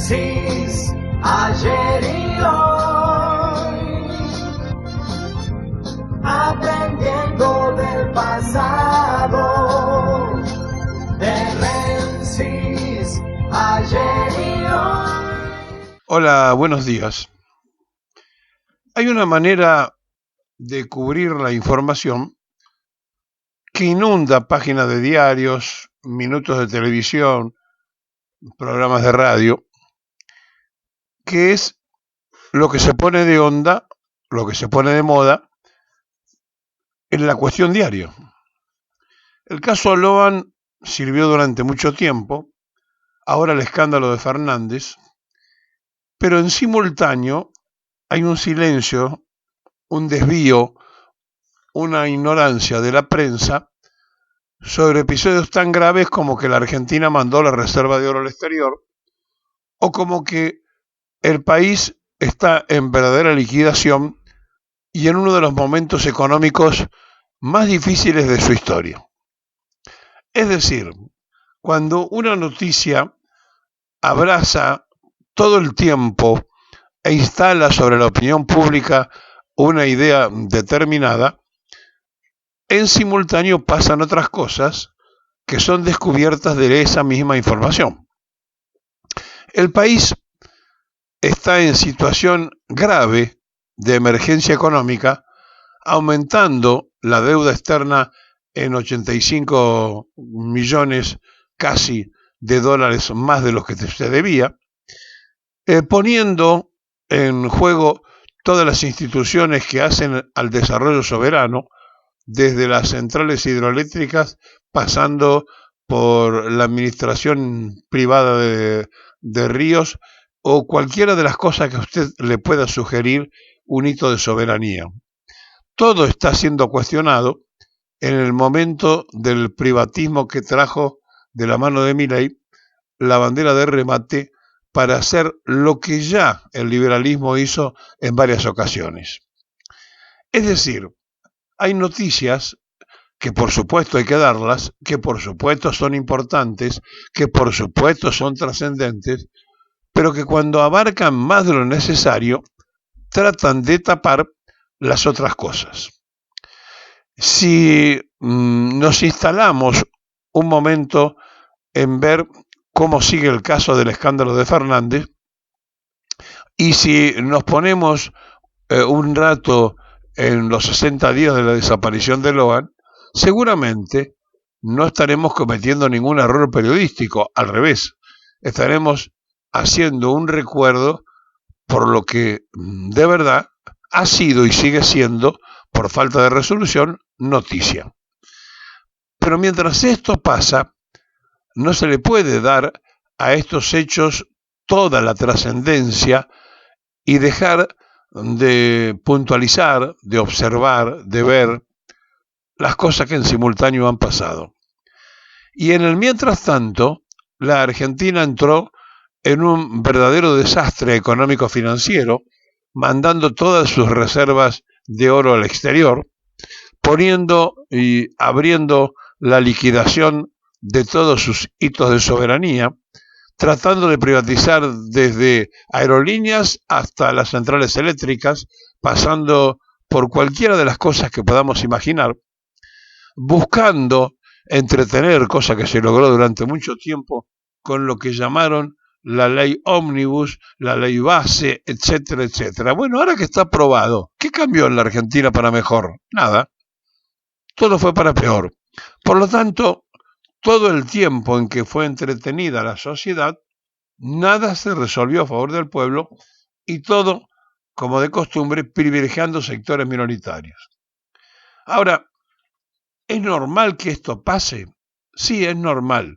Génesis, ayer y hoy, aprendiendo del pasado. Génesis, ayer y hoy. Hola, buenos días. Hay una manera de cubrir la información que inunda páginas de diarios, minutos de televisión, programas de radio, que es lo que se pone de onda, lo que se pone de moda en la cuestión diaria. El caso Loan sirvió durante mucho tiempo, ahora el escándalo de Fernández, pero en simultáneo hay un silencio, un desvío, una ignorancia de la prensa sobre episodios tan graves como que la Argentina mandó la reserva de oro al exterior o como que el país está en verdadera liquidación y en uno de los momentos económicos más difíciles de su historia. Es decir, cuando una noticia abraza todo el tiempo e instala sobre la opinión pública una idea determinada, en simultáneo pasan otras cosas que son descubiertas de esa misma información. El país está en situación grave de emergencia económica, aumentando la deuda externa en 85 millones casi de dólares más de los que se debía, poniendo en juego todas las instituciones que hacen al desarrollo soberano, desde las centrales hidroeléctricas, pasando por la administración privada de ríos o cualquiera de las cosas que a usted le pueda sugerir un hito de soberanía. Todo está siendo cuestionado en el momento del privatismo que trajo de la mano de Milei la bandera de remate para hacer lo que ya el liberalismo hizo en varias ocasiones. Es decir, hay noticias que por supuesto hay que darlas, que por supuesto son importantes, que por supuesto son trascendentes, pero que cuando abarcan más de lo necesario, tratan de tapar las otras cosas. Si nos instalamos un momento en ver cómo sigue el caso del escándalo de Fernández, y si nos ponemos un rato en los 60 días de la desaparición de Loan, seguramente no estaremos cometiendo ningún error periodístico, al revés, estaremos haciendo un recuerdo por lo que de verdad ha sido y sigue siendo, por falta de resolución, noticia. Pero mientras esto pasa, no se le puede dar a estos hechos toda la trascendencia y dejar de puntualizar, de observar, de ver las cosas que en simultáneo han pasado. Y en el mientras tanto, la Argentina entró en un verdadero desastre económico-financiero, mandando todas sus reservas de oro al exterior, poniendo y abriendo la liquidación de todos sus hitos de soberanía, tratando de privatizar desde aerolíneas hasta las centrales eléctricas, pasando por cualquiera de las cosas que podamos imaginar, buscando entretener, cosa que se logró durante mucho tiempo, con lo que llamaron la ley ómnibus, la ley base, etcétera, etcétera. Bueno, ahora que está aprobado, ¿qué cambió en la Argentina para mejor? Nada. Todo fue para peor. Por lo tanto, todo el tiempo en que fue entretenida la sociedad, nada se resolvió a favor del pueblo y todo, como de costumbre, privilegiando sectores minoritarios. Ahora, ¿es normal que esto pase? Sí, es normal.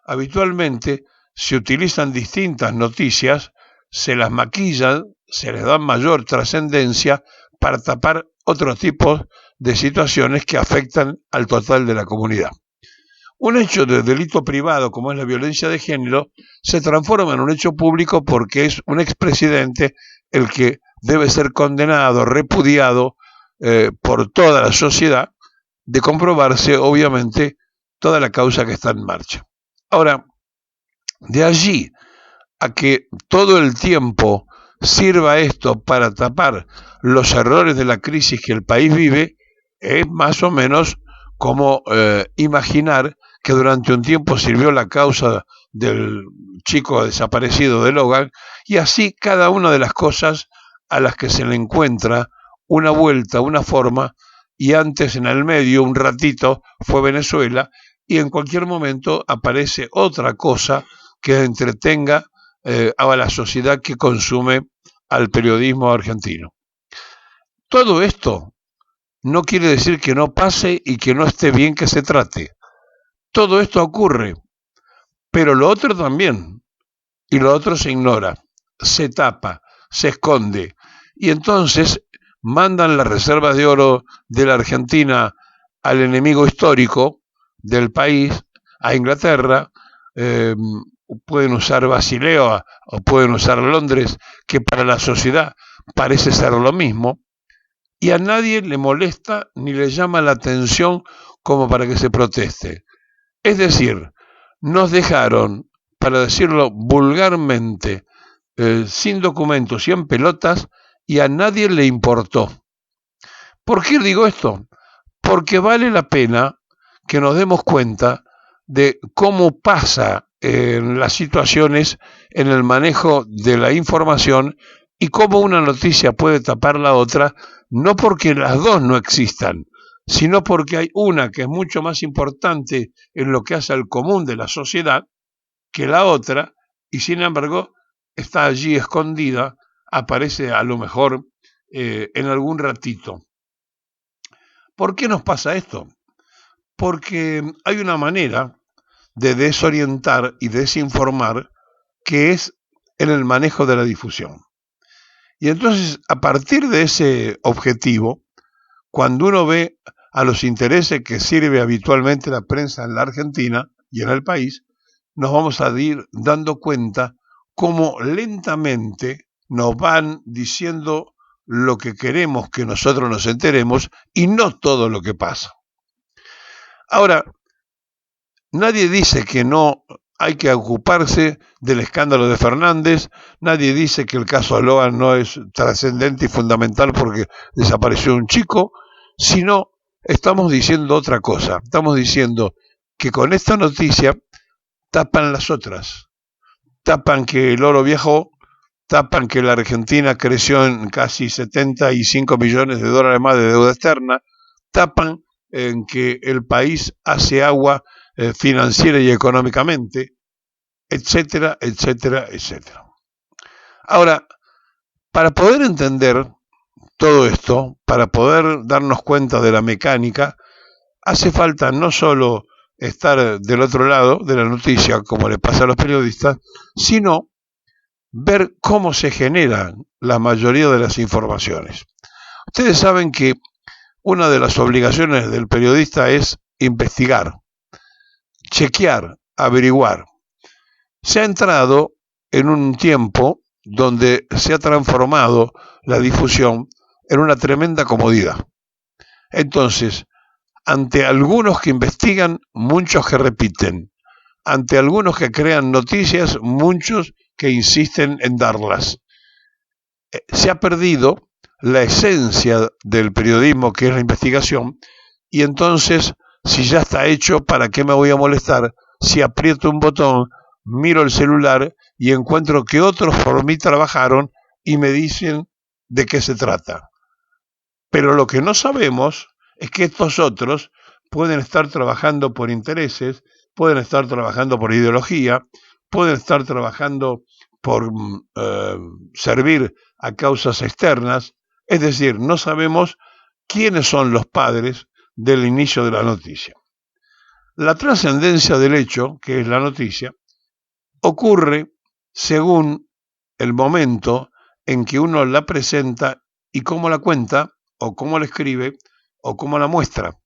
Habitualmente se utilizan distintas noticias, se las maquillan, se les da mayor trascendencia para tapar otros tipos de situaciones que afectan al total de la comunidad. Un hecho de delito privado como es la violencia de género se transforma en un hecho público porque es un expresidente el que debe ser condenado, repudiado por toda la sociedad, de comprobarse obviamente toda la causa que está en marcha. Ahora, de allí a que todo el tiempo sirva esto para tapar los errores de la crisis que el país vive, es más o menos como imaginar que durante un tiempo sirvió la causa del chico desaparecido de Logan, y así cada una de las cosas a las que se le encuentra una vuelta, una forma, y antes en el medio, un ratito, fue Venezuela, y en cualquier momento aparece otra cosa que entretenga a la sociedad que consume al periodismo argentino. Todo esto no quiere decir que no pase y que no esté bien que se trate. Todo esto ocurre, pero lo otro también, y lo otro se ignora, se tapa, se esconde, y entonces mandan las reservas de oro de la Argentina al enemigo histórico del país, a Inglaterra, pueden usar Basilea o pueden usar Londres, que para la sociedad parece ser lo mismo, y a nadie le molesta ni le llama la atención como para que se proteste. Es decir, nos dejaron, para decirlo vulgarmente, sin documentos y en pelotas, y a nadie le importó. ¿Por qué digo esto? Porque vale la pena que nos demos cuenta de cómo pasa en las situaciones en el manejo de la información y cómo una noticia puede tapar la otra, no porque las dos no existan, sino porque hay una que es mucho más importante en lo que hace al común de la sociedad que la otra, y sin embargo está allí escondida, aparece a lo mejor en algún ratito. ¿Por qué nos pasa esto? Porque hay una manera de desorientar y desinformar que es en el manejo de la difusión. Y entonces, a partir de ese objetivo, cuando uno ve a los intereses que sirve habitualmente la prensa en la Argentina y en el país, nos vamos a ir dando cuenta cómo lentamente nos van diciendo lo que queremos que nosotros nos enteremos y no todo lo que pasa. Ahora, nadie dice que no hay que ocuparse del escándalo de Fernández, nadie dice que el caso Logan no es trascendente y fundamental porque desapareció un chico, sino estamos diciendo otra cosa, estamos diciendo que con esta noticia tapan las otras, tapan que el oro viajó, tapan que la Argentina creció en casi 75 millones de dólares más de deuda externa, tapan en que el país hace agua financiera y económicamente, etcétera, etcétera, etcétera. Ahora, para poder entender todo esto, para poder darnos cuenta de la mecánica, hace falta no solo estar del otro lado de la noticia, como le pasa a los periodistas, sino ver cómo se generan la mayoría de las informaciones. Ustedes saben que una de las obligaciones del periodista es investigar, chequear, averiguar. Se ha entrado en un tiempo donde se ha transformado la difusión en una tremenda comodidad. Entonces, ante algunos que investigan, muchos que repiten. Ante algunos que crean noticias, muchos que insisten en darlas. Se ha perdido la esencia del periodismo, que es la investigación, y entonces, si ya está hecho, ¿para qué me voy a molestar? Si aprieto un botón, miro el celular y encuentro que otros por mí trabajaron y me dicen de qué se trata. Pero lo que no sabemos es que estos otros pueden estar trabajando por intereses, pueden estar trabajando por ideología, pueden estar trabajando por servir a causas externas, es decir, no sabemos quiénes son los padres del inicio de la noticia. La trascendencia del hecho, que es la noticia, ocurre según el momento en que uno la presenta y cómo la cuenta, o cómo la escribe, o cómo la muestra.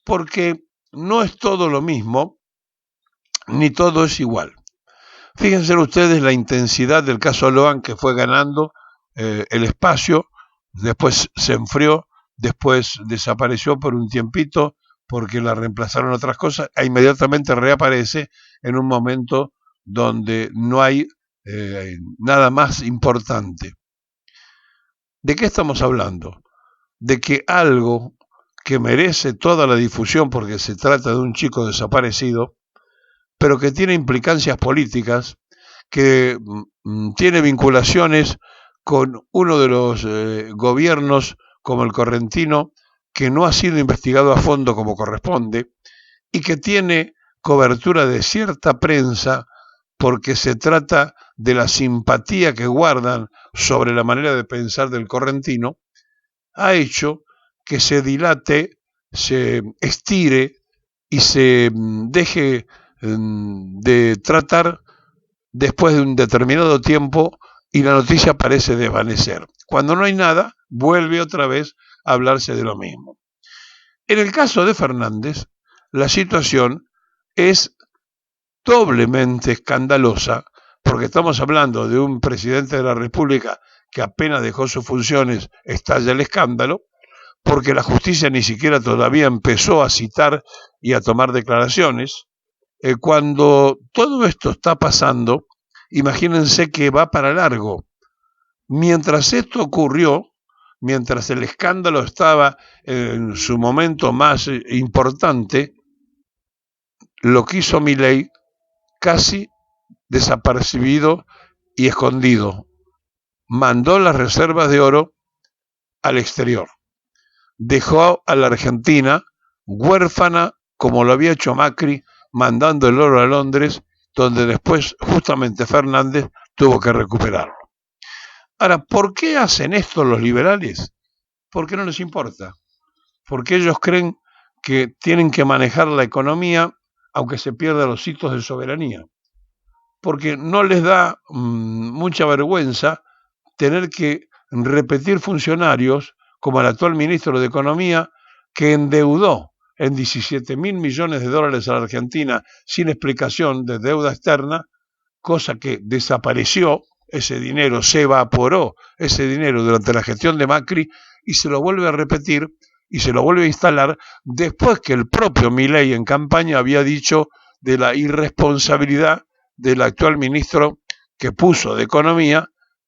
Porque no es todo lo mismo, ni todo es igual. Fíjense ustedes la intensidad del caso Logan, que fue ganando el espacio, después se enfrió, después desapareció por un tiempito porque la reemplazaron otras cosas, e inmediatamente reaparece en un momento donde no hay nada más importante. ¿De qué estamos hablando? De que algo que merece toda la difusión porque se trata de un chico desaparecido, pero que tiene implicancias políticas, que tiene vinculaciones con uno de los gobiernos como el correntino, que no ha sido investigado a fondo como corresponde, y que tiene cobertura de cierta prensa porque se trata de la simpatía que guardan sobre la manera de pensar del correntino, ha hecho que se dilate, se estire y se deje de tratar después de un determinado tiempo y la noticia parece desvanecer. Cuando no hay nada, vuelve otra vez a hablarse de lo mismo. En el caso de Fernández, la situación es doblemente escandalosa porque estamos hablando de un presidente de la República que apenas dejó sus funciones, estalla el escándalo, porque la justicia ni siquiera todavía empezó a citar y a tomar declaraciones. Cuando todo esto está pasando, imagínense que va para largo. Mientras esto ocurrió, mientras el escándalo estaba en su momento más importante, lo que hizo Milei casi desapercibido y escondido. Mandó las reservas de oro al exterior. Dejó a la Argentina huérfana, como lo había hecho Macri, mandando el oro a Londres, donde después justamente Fernández tuvo que recuperarlo. Ahora, ¿por qué hacen esto los liberales? Porque no les importa. Porque ellos creen que tienen que manejar la economía aunque se pierdan los hitos de soberanía. Porque no les da mucha vergüenza tener que repetir funcionarios como el actual ministro de Economía, que endeudó en 17.000 millones de dólares a la Argentina sin explicación de deuda externa, cosa que desapareció, ese dinero se evaporó, ese dinero durante la gestión de Macri, y se lo vuelve a repetir y se lo vuelve a instalar después que el propio Milei en campaña había dicho de la irresponsabilidad del actual ministro que puso de Economía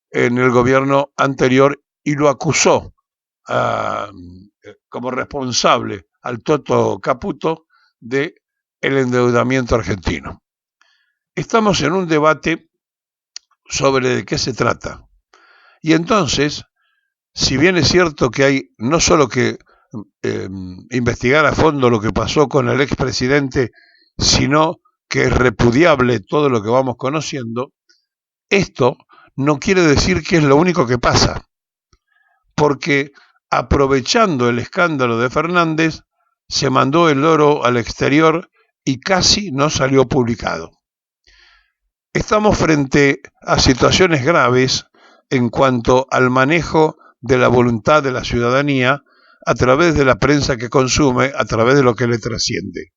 en el gobierno anterior y lo acusó como responsable al Toto Caputo del endeudamiento argentino. Estamos en un debate sobre de qué se trata. Y entonces, si bien es cierto que hay no solo que investigar a fondo lo que pasó con el expresidente, sino que es repudiable todo lo que vamos conociendo, esto no quiere decir que es lo único que pasa, porque aprovechando el escándalo de Fernández, se mandó el oro al exterior y casi no salió publicado. Estamos frente a situaciones graves en cuanto al manejo de la voluntad de la ciudadanía a través de la prensa que consume, a través de lo que le trasciende.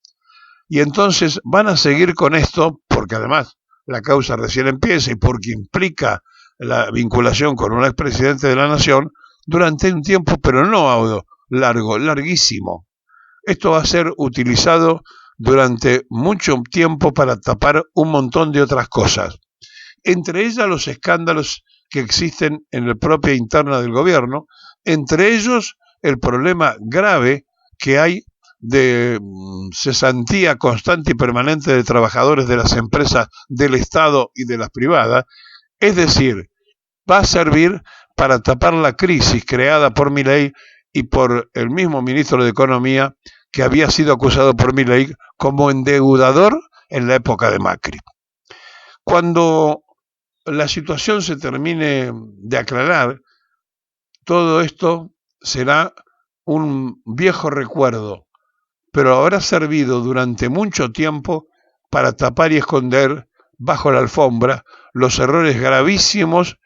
Y entonces van a seguir con esto, porque además la causa recién empieza y porque implica la vinculación con un expresidente de la nación, durante un tiempo, pero no largo, larguísimo. Esto va a ser utilizado durante mucho tiempo para tapar un montón de otras cosas. Entre ellas los escándalos que existen en la propia interna del gobierno, entre ellos el problema grave que hay de cesantía constante y permanente de trabajadores de las empresas del Estado y de las privadas, es decir, va a servir para tapar la crisis creada por Milei y por el mismo ministro de Economía que había sido acusado por Milei como endeudador en la época de Macri. Cuando la situación se termine de aclarar, todo esto será un viejo recuerdo, pero habrá servido durante mucho tiempo para tapar y esconder bajo la alfombra los errores gravísimos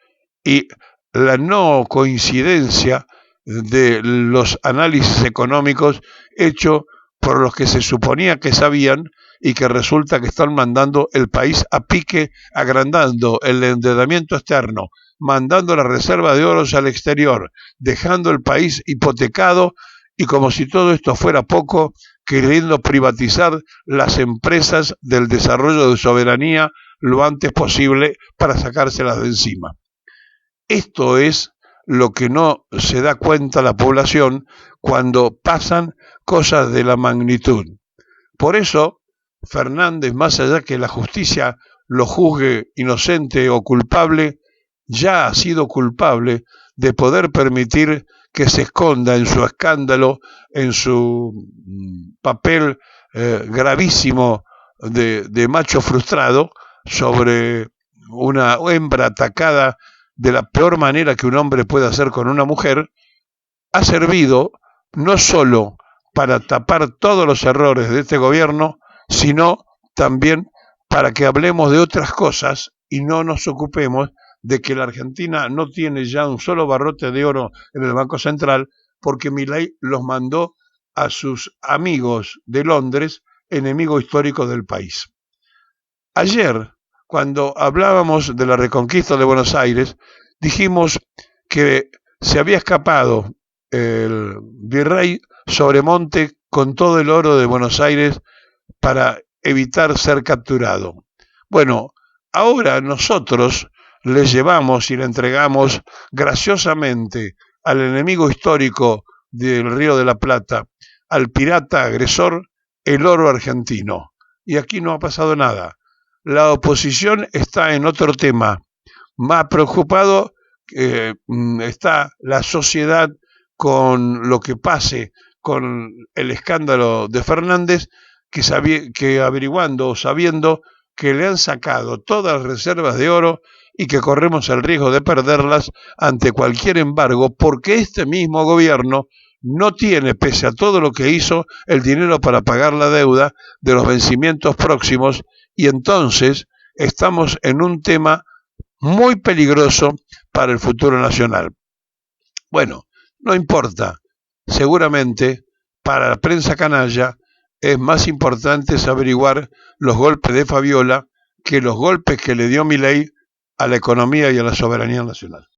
y la no coincidencia de los análisis económicos hechos por los que se suponía que sabían y que resulta que están mandando el país a pique, agrandando el endeudamiento externo, mandando la reserva de oro al exterior, dejando el país hipotecado y como si todo esto fuera poco, queriendo privatizar las empresas del desarrollo de soberanía lo antes posible para sacárselas de encima. Esto es lo que no se da cuenta la población cuando pasan cosas de la magnitud. Por eso, Fernández, más allá que la justicia lo juzgue inocente o culpable, ya ha sido culpable de poder permitir que se esconda en su escándalo, en su papel gravísimo de macho frustrado sobre una hembra atacada de la peor manera que un hombre puede hacer con una mujer, ha servido no solo para tapar todos los errores de este gobierno, sino también para que hablemos de otras cosas y no nos ocupemos de que la Argentina no tiene ya un solo barrote de oro en el Banco Central, porque Milei los mandó a sus amigos de Londres, enemigo histórico del país. Ayer, cuando hablábamos de la reconquista de Buenos Aires, dijimos que se había escapado el virrey Sobremonte con todo el oro de Buenos Aires para evitar ser capturado. Bueno, ahora nosotros les llevamos y le entregamos graciosamente al enemigo histórico del Río de la Plata, al pirata agresor, el oro argentino. Y aquí no ha pasado nada. La oposición está en otro tema. Más preocupado está la sociedad con lo que pase con el escándalo de Fernández, que averiguando o sabiendo que le han sacado todas las reservas de oro y que corremos el riesgo de perderlas ante cualquier embargo, porque este mismo gobierno no tiene, pese a todo lo que hizo, el dinero para pagar la deuda de los vencimientos próximos, y entonces estamos en un tema muy peligroso para el futuro nacional. Bueno, no importa, seguramente para la prensa canalla es más importante averiguar los golpes de Fabiola que los golpes que le dio Milei a la economía y a la soberanía nacional.